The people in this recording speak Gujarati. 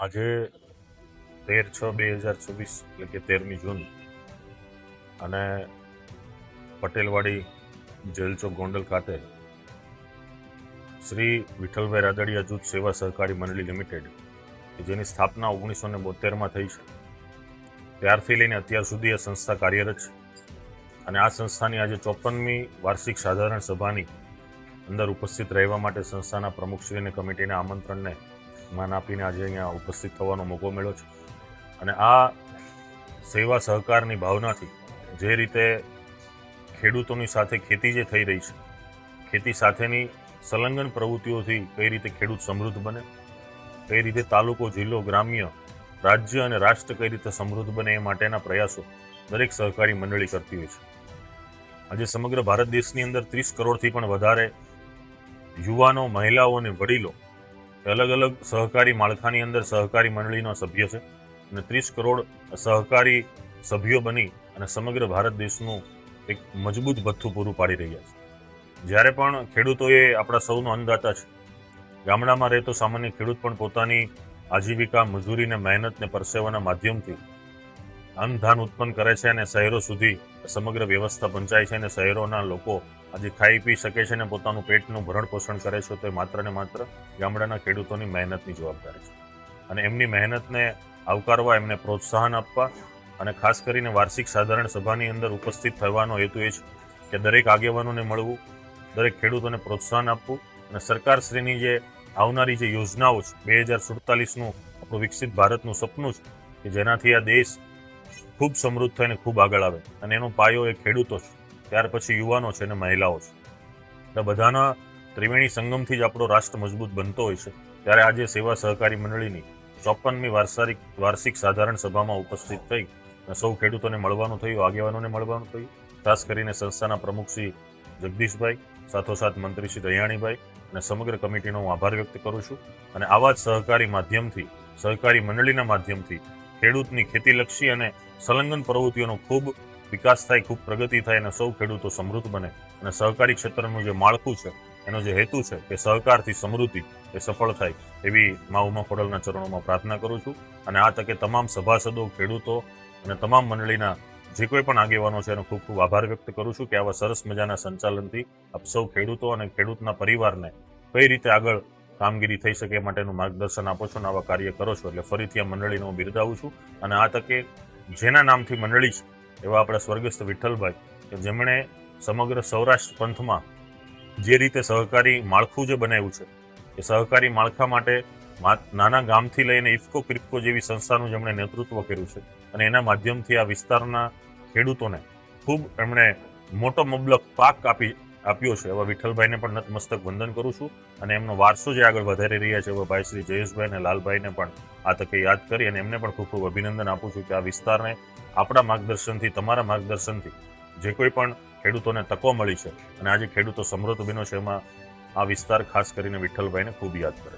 આજે 13/6/2024 એટલે કે 13મી જૂન અને પટેલવાડી જેલ ચોક ગોંડલ ખાતે શ્રી વિઠ્ઠલભાઈ રાદડિયા જૂથ સેવા સહકારી મંડળી લિમિટેડ કે જેની સ્થાપના 1972માં થઈ છે ત્યારથી લઈને અત્યાર સુધી આ સંસ્થા કાર્યરત છે અને આ સંસ્થાની આજે 54મી વાર્ષિક સાધારણ સભાની અંદર ઉપસ્થિત રહેવા માટે સંસ્થાના પ્રમુખશ્રી અને કમિટીના આમંત્રણને માન આપીને આજે અહીંયા ઉપસ્થિત થવાનો મોકો મળ્યો છે અને આ સેવા સહકારની ભાવનાથી જે રીતે ખેડૂતોની સાથે ખેતી જે થઈ રહી છે ખેતી સાથેની સંલગ્ન પ્રવૃત્તિઓથી કઈ રીતે ખેડૂત સમૃદ્ધ બને, કઈ રીતે તાલુકો, જિલ્લો, ગ્રામ્ય, રાજ્ય અને રાષ્ટ્ર કઈ રીતે સમૃદ્ધ બને એ માટેના પ્રયાસો દરેક સહકારી મંડળી કરતી હોય છે. આજે સમગ્ર ભારત દેશની અંદર 30 કરોડથી પણ વધારે યુવાનો, મહિલાઓ અને વડીલો અલગ અલગ સહકારી માળખાની અંદર સહકારી મંડળીનો સભ્ય છે અને 30 કરોડ સહકારી સભ્યો બની અને સમગ્ર ભારત દેશનું એક મજબૂત ભથ્થું પૂરું પાડી રહ્યા છે. જ્યારે પણ ખેડૂતો એ આપણા સૌનો અન્નદાતા છે. ગામડામાં રહેતો સામાન્ય ખેડૂત પણ પોતાની આજીવિકા, મજૂરી ને મહેનત ને પરસેવાના માધ્યમથી અન્ન ધાન ઉત્પન્ન કરે છે અને શહેરો સુધી સમગ્ર વ્યવસ્થા પહોંચાય છે અને શહેરોના લોકો આજે ખાઈ પી શકે છે અને પોતાનું પેટનું ભરણ પોષણ કરે છે. તો એ માત્ર ને માત્ર ગામડાના ખેડૂતોની મહેનતની જવાબદારી છે અને એમની મહેનતને આવકારવા, એમને પ્રોત્સાહન આપવા અને ખાસ કરીને વાર્ષિક સાધારણ સભાની અંદર ઉપસ્થિત થવાનો હેતુ એ છે કે દરેક આગેવાનોને મળવું, દરેક ખેડૂતોને પ્રોત્સાહન આપવું અને સરકારશ્રીની જે આવનારી જે યોજનાઓ છે 2047નું આપણું વિકસિત ભારતનું સપનું છે કે જેનાથી આ દેશ ખૂબ સમૃદ્ધ થઈને ખૂબ આગળ આવે અને એનો પાયો એ ખેડૂતો છે, ત્યાર પછી યુવાનો છે અને મહિલાઓ છે. એટલે બધાના ત્રિવેણી સંગમથી જ આપણો રાષ્ટ્ર મજબૂત બનતો હોય છે. ત્યારે આજે સેવા સહકારી મંડળીની 54મી વાર્ષિક સાધારણ સભામાં ઉપસ્થિત થઈ અને સૌ ખેડૂતોને મળવાનું થયું, આગેવાનોને મળવાનું થયું. ખાસ કરીને સંસ્થાના પ્રમુખ શ્રી જગદીશભાઈ, સાથોસાથ મંત્રી શ્રી દયાણીભાઈ અને સમગ્ર કમિટીનો હું આભાર વ્યક્ત કરું છું. અને આવા જ સહકારી માધ્યમથી, સહકારી મંડળીના માધ્યમથી ખેડૂતની ખેતીલક્ષી અને સંલગ્ન પ્રવૃત્તિઓનો ખૂબ વિકાસ થાય, ખૂબ પ્રગતિ થાય અને સૌ ખેડૂતો સમૃદ્ધ બને અને સહકારી ક્ષેત્રનું જે માળખું છે, એનો જે હેતુ છે કે સહકારથી સમૃદ્ધિ એ સફળ થાય એવી મા ઉમા ખોડલના ચરણોમાં પ્રાર્થના કરું છું. અને આ તકે તમામ સભાસદો, ખેડૂતો અને તમામ મંડળીના જે કોઈ પણ આગેવાનો છે એનો ખૂબ ખૂબ આભાર વ્યક્ત કરું છું કે આવા સરસ મજાના સંચાલનથી આપ સૌ ખેડૂતો અને ખેડૂતના પરિવારને કઈ રીતે આગળ કામગીરી થઈ શકે એ માટેનું માર્ગદર્શન આપો છો અને આવા કાર્ય કરો છો. એટલે ફરીથી આ મંડળીને હું બિરદાવું છું. અને આ તકે જેના નામથી મંડળી છે એવા આપણા સ્વર્ગસ્થ વિઠ્ઠલભાઈ કે જેમણે સમગ્ર સૌરાષ્ટ્ર પંથમાં જે રીતે સહકારી માળખું જે બનાવ્યું છે એ સહકારી માળખા માટે નાના ગામથી લઈને ઇફકો ક્રિફકો જેવી સંસ્થાનું જેમણે નેતૃત્વ કર્યું છે અને એના માધ્યમથી આ વિસ્તારના ખેડૂતોને ખૂબ એમણે મોટો મબલક પાક આપ્યો છે એવા વિઠ્ઠલભાઈને પણ નતમસ્તક વંદન કરું છું. અને એમનો વારસો જે આગળ વધારી રહ્યા છે એવા ભાઈ શ્રી જયેશભાઈ અને લાલભાઈને પણ આ તકે યાદ કરી અને એમને પણ ખૂબ ખૂબ અભિનંદન આપું છું કે આ વિસ્તારને આપણા માર્ગદર્શનથી, તમારા માર્ગદર્શનથી જે કોઈ પણ ખેડૂતોને તકો મળી છે અને આજે ખેડૂતો સમૃદ્ધ બન્યો છે એમાં આ વિસ્તાર ખાસ કરીને વિઠ્ઠલભાઈને ખૂબ યાદ કરે છે.